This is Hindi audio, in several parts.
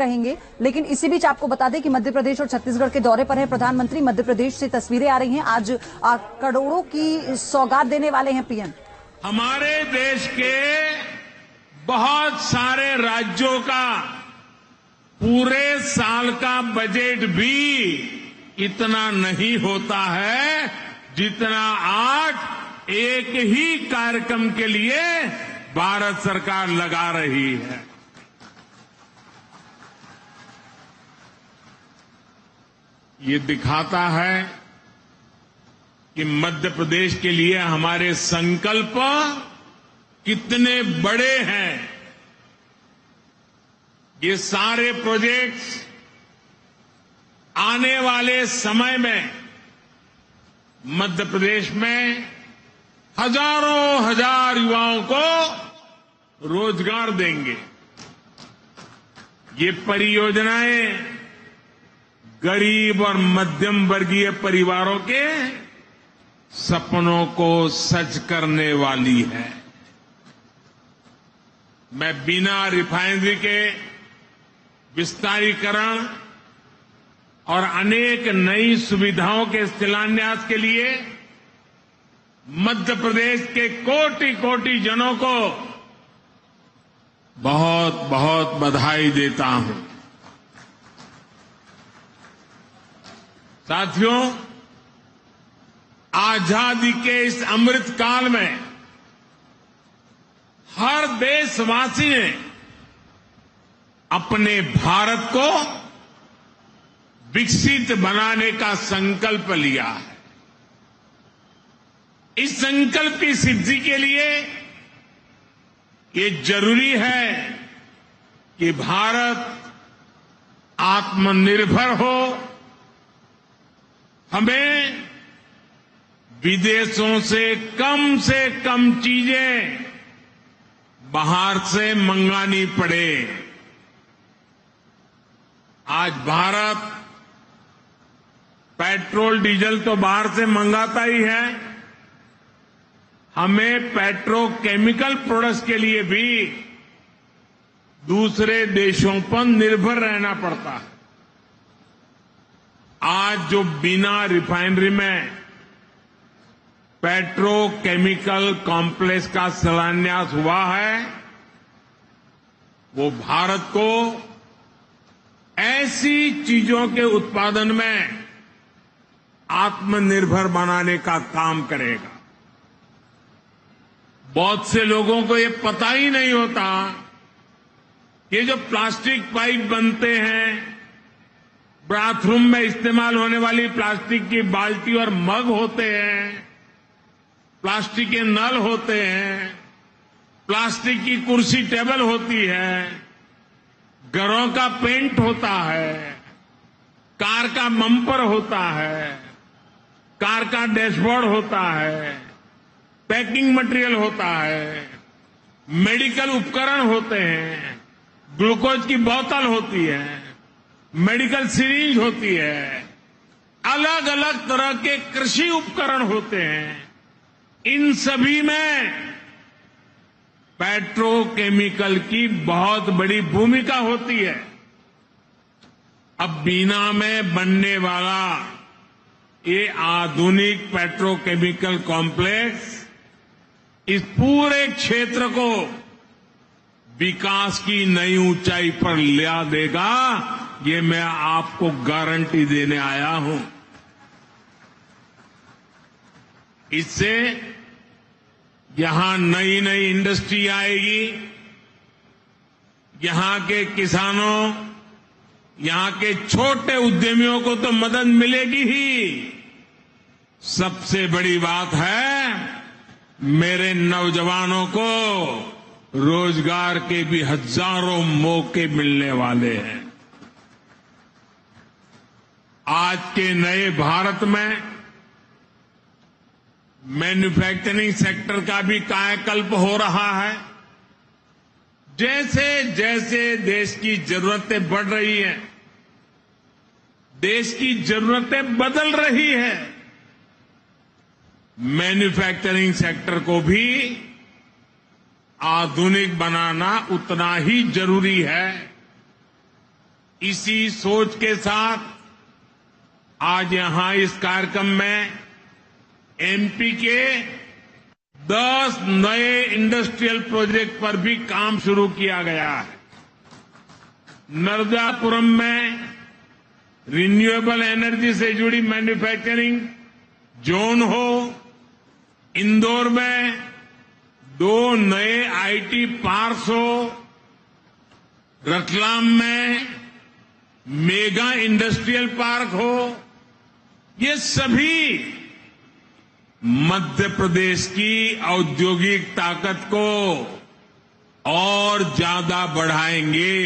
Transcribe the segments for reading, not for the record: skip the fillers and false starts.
रहेंगे। लेकिन इसी बीच आपको बता दें कि मध्य प्रदेश और छत्तीसगढ़ के दौरे पर है प्रधानमंत्री। मध्य प्रदेश से तस्वीरें आ रही हैं। आज करोड़ों की सौगात देने वाले हैं पीएम। हमारे देश के बहुत सारे राज्यों का पूरे साल का बजट भी इतना नहीं होता है जितना आज एक ही कार्यक्रम के लिए भारत सरकार लगा रही है। ये दिखाता है कि मध्य प्रदेश के लिए हमारे संकल्प कितने बड़े हैं। ये सारे प्रोजेक्ट्स आने वाले समय में मध्य प्रदेश में हजारों हजार युवाओं को रोजगार देंगे। ये परियोजनाएं गरीब और मध्यम वर्गीय परिवारों के सपनों को सच करने वाली है। मैं बिना रिफाइनरी के विस्तारीकरण और अनेक नई सुविधाओं के शिलान्यास के लिए मध्य प्रदेश के कोटि कोटि जनों को बहुत बहुत बधाई देता हूं। साथियों, आजादी के इस अमृत काल में हर देशवासी ने अपने भारत को विकसित बनाने का संकल्प लिया है। इस संकल्प की सिद्धि के लिए ये जरूरी है कि भारत आत्मनिर्भर हो। हमें विदेशों से कम चीजें बाहर से मंगानी पड़े। आज भारत पेट्रोल डीजल तो बाहर से मंगाता ही है, हमें पेट्रोकेमिकल प्रोडक्ट्स के लिए भी दूसरे देशों पर निर्भर रहना पड़ता है। आज जो बिना रिफाइनरी में पेट्रोकेमिकल कॉम्प्लेक्स का शिलान्यास हुआ है, वो भारत को ऐसी चीजों के उत्पादन में आत्मनिर्भर बनाने का काम करेगा। बहुत से लोगों को ये पता ही नहीं होता, ये जो प्लास्टिक पाइप बनते हैं, बाथरूम में इस्तेमाल होने वाली प्लास्टिक की बाल्टी और मग होते हैं, प्लास्टिक के नल होते हैं, प्लास्टिक की कुर्सी टेबल होती है, घरों का पेंट होता है, कार का बम्पर होता है, कार का डैशबोर्ड होता है, पैकिंग मटेरियल होता है, मेडिकल उपकरण होते हैं, ग्लूकोज की बोतल होती है, मेडिकल सिरिंज होती है, अलग अलग तरह के कृषि उपकरण होते हैं। इन सभी में पेट्रोकेमिकल की बहुत बड़ी भूमिका होती है। अब बीना में बनने वाला ये आधुनिक पेट्रोकेमिकल कॉम्प्लेक्स इस पूरे क्षेत्र को विकास की नई ऊंचाई पर ले देगा, ये मैं आपको गारंटी देने आया हूं। इससे यहां नई नई इंडस्ट्री आएगी, यहां के किसानों, यहां के छोटे उद्यमियों को तो मदद मिलेगी ही। सबसे बड़ी बात है, मेरे नौजवानों को रोजगार के भी हजारों मौके मिलने वाले हैं। आज के नए भारत में मैन्युफैक्चरिंग सेक्टर का भी कायाकल्प हो रहा है। जैसे जैसे देश की जरूरतें बढ़ रही हैं, देश की जरूरतें बदल रही है, मैन्युफैक्चरिंग सेक्टर को भी आधुनिक बनाना उतना ही जरूरी है। इसी सोच के साथ आज यहां इस कार्यक्रम में एमपी के 10 नए इंडस्ट्रियल प्रोजेक्ट पर भी काम शुरू किया गया है। नर्मदापुरम में रिन्यूएबल एनर्जी से जुड़ी मैन्युफैक्चरिंग जोन हो, इंदौर में 2 नए आईटी पार्क्स हो, रतलाम में मेगा इंडस्ट्रियल पार्क हो, ये सभी मध्य प्रदेश की औद्योगिक ताकत को और ज्यादा बढ़ाएंगे।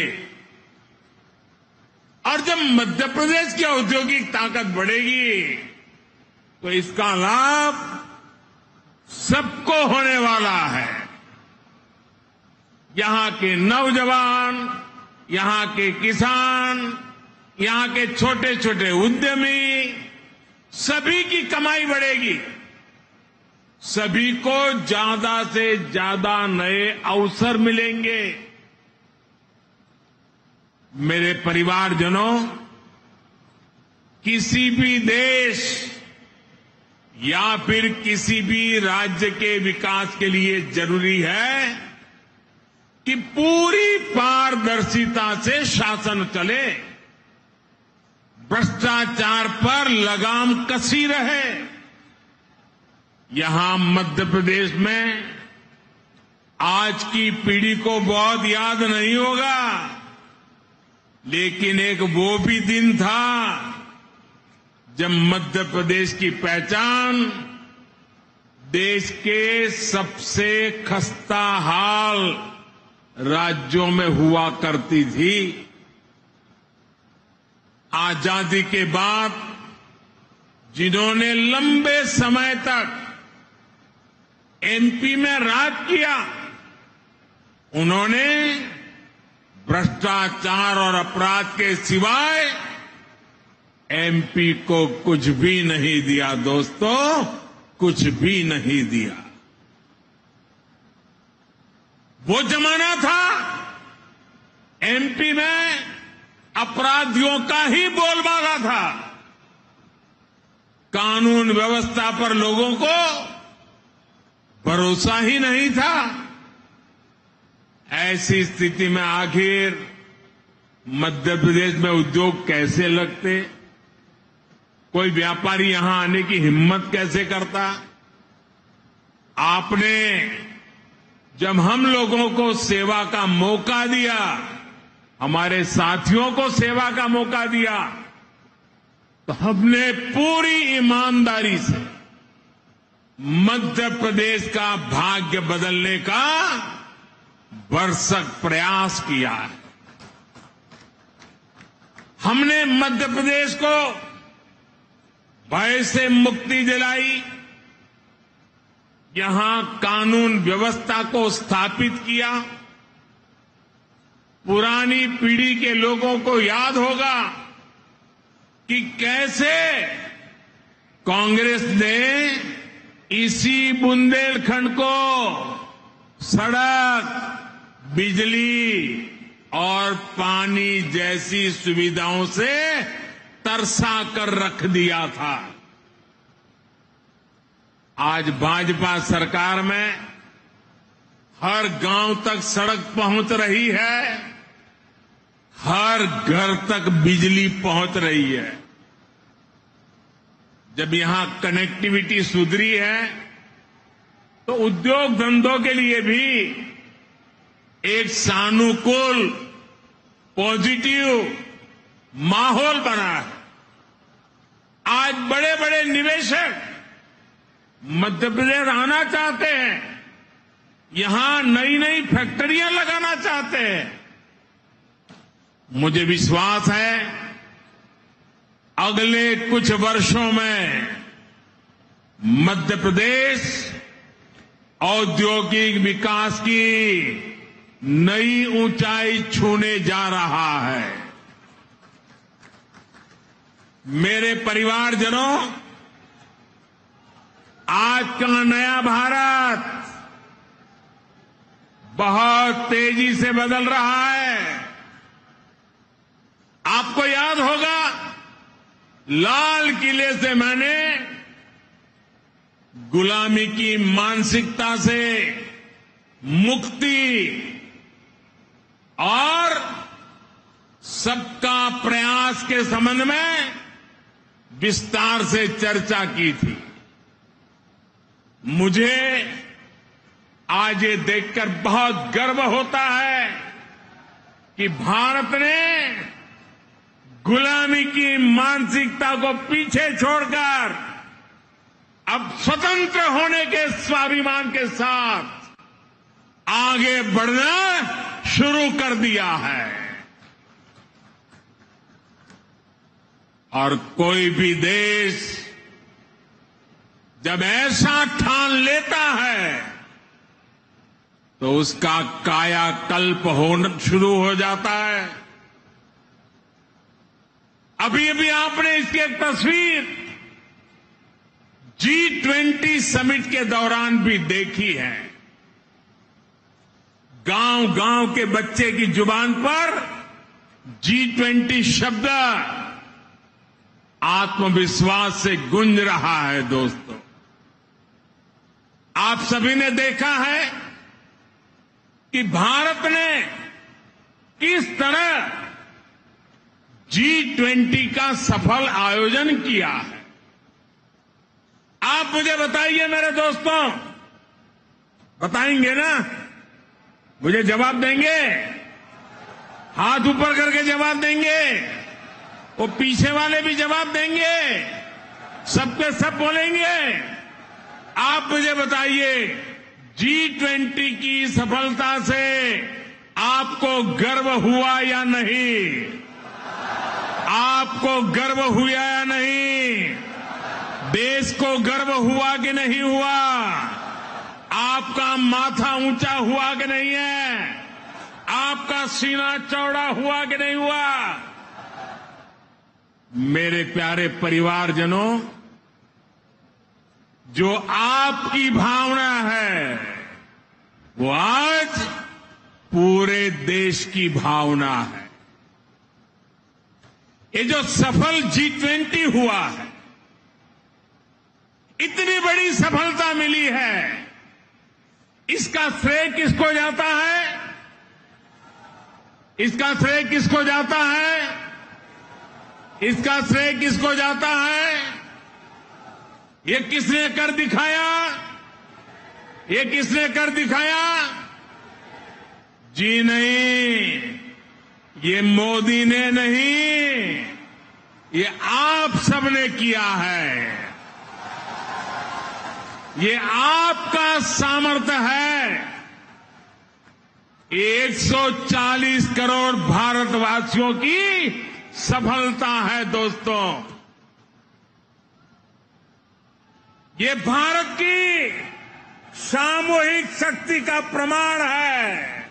और जब मध्य प्रदेश की औद्योगिक ताकत बढ़ेगी तो इसका लाभ सबको होने वाला है। यहां के नौजवान, यहां के किसान, यहां के छोटे छोटे उद्यमी, सभी की कमाई बढ़ेगी। सभी को ज्यादा से ज्यादा नए अवसर मिलेंगे। मेरे परिवारजनों, किसी भी देश या फिर किसी भी राज्य के विकास के लिए जरूरी है कि पूरी पारदर्शिता से शासन चले, भ्रष्टाचार पर लगाम कसी रहे। यहां मध्य प्रदेश में आज की पीढ़ी को बहुत याद नहीं होगा, लेकिन एक वो भी दिन था जब मध्य प्रदेश की पहचान देश के सबसे खस्ता हाल राज्यों में हुआ करती थी। आजादी के बाद जिन्होंने लंबे समय तक एमपी में राज किया, उन्होंने भ्रष्टाचार और अपराध के सिवाय एमपी को कुछ भी नहीं दिया। दोस्तों, कुछ भी नहीं दिया। वो जमाना था एमपी में अपराधियों का ही बोलबाला था। कानून व्यवस्था पर लोगों को भरोसा ही नहीं था। ऐसी स्थिति में आखिर मध्य प्रदेश में उद्योग कैसे लगते? कोई व्यापारी यहां आने की हिम्मत कैसे करता? आपने जब हम लोगों को सेवा का मौका दिया, हमारे साथियों को सेवा का मौका दिया, तो हमने पूरी ईमानदारी से मध्य प्रदेश का भाग्य बदलने का भरसक प्रयास किया है। हमने मध्य प्रदेश को भय से मुक्ति दिलाई, यहां कानून व्यवस्था को स्थापित किया। पुरानी पीढ़ी के लोगों को याद होगा कि कैसे कांग्रेस ने इसी बुंदेलखंड को सड़क, बिजली और पानी जैसी सुविधाओं से तरसा कर रख दिया था। आज भाजपा सरकार में हर गांव तक सड़क पहुंच रही है, हर घर तक बिजली पहुंच रही है। जब यहां कनेक्टिविटी सुधरी है तो उद्योग धंधों के लिए भी एक सानुकूल, पॉजिटिव माहौल बना है। आज बड़े बड़े निवेशक मध्य प्रदेश आना चाहते हैं, यहां नई नई फैक्ट्रियां लगाना चाहते हैं। मुझे विश्वास है अगले कुछ वर्षों में मध्य प्रदेश औद्योगिक विकास की नई ऊंचाई छूने जा रहा है। मेरे परिवारजनों, आज का नया भारत बहुत तेजी से बदल रहा है। आपको याद होगा, लाल किले से मैंने गुलामी की मानसिकता से मुक्ति और सबका प्रयास के संबंध में विस्तार से चर्चा की थी। मुझे आज ये देखकर बहुत गर्व होता है कि भारत ने गुलामी की मानसिकता को पीछे छोड़कर अब स्वतंत्र होने के स्वाभिमान के साथ आगे बढ़ना शुरू कर दिया है। और कोई भी देश जब ऐसा ठान लेता है तो उसका कायाकल्प होना शुरू हो जाता है। अभी अभी आपने इसकी एक तस्वीर G20 समिट के दौरान भी देखी है। गांव गांव के बच्चे की जुबान पर G20 शब्द आत्मविश्वास से गूंज रहा है। दोस्तों, आप सभी ने देखा है कि भारत ने किस तरह G20 का सफल आयोजन किया है। आप मुझे बताइए मेरे दोस्तों, बताएंगे ना? मुझे जवाब देंगे? हाथ ऊपर करके जवाब देंगे? वो पीछे वाले भी जवाब देंगे? सबके सब बोलेंगे? आप मुझे बताइए, G20 की सफलता से आपको गर्व हुआ या नहीं? आपको गर्व हुआ या नहीं? देश को गर्व हुआ कि नहीं हुआ? आपका माथा ऊंचा हुआ कि नहीं है? आपका सीना चौड़ा हुआ कि नहीं हुआ? मेरे प्यारे परिवारजनों, जो आपकी भावना है वो आज पूरे देश की भावना है। ये जो सफल G20 हुआ है, इतनी बड़ी सफलता मिली है, इसका श्रेय किसको जाता है? इसका श्रेय किसको जाता है? इसका श्रेय किसको जाता है? ये किसने कर दिखाया? ये किसने कर दिखाया? जी नहीं, ये मोदी ने नहीं, ये आप सबने किया है। ये आपका सामर्थ्य है। 140 करोड़ भारतवासियों की सफलता है। दोस्तों, ये भारत की सामूहिक शक्ति का प्रमाण है।